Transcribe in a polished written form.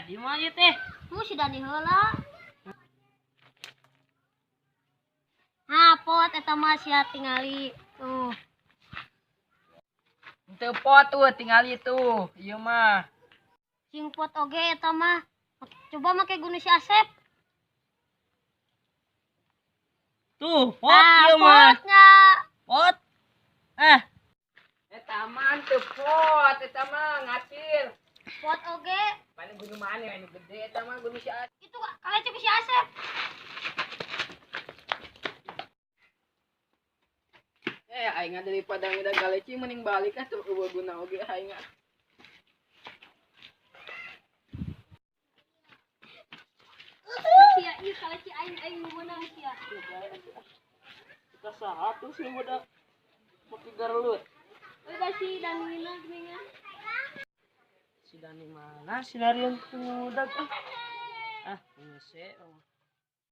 di mana ieu teh? Si Dani heula. Nah, pot eta mah sia tingali tuh. Teu pot tuh tingali tuh. Ieu mah. Cing pot oge eta mah. Coba make guna si Asep. Tuh, pot ieu mah. Potnya. Pot. Eta mah teu pot, eta mah ngacil. Pot oge. Paling gunu mana ini gede eta mah gunu si Asep. Itu kalecek si Asep. Aing daripada ngida galeci mending balik atuh eueuh guna oge aing. Sia ieu kaleci aing nu meunang sia. Kita saha tuh sih budak. Mau garelut. Euy basi Danina geuningan. Si Dani mana si Darian budak ini sih.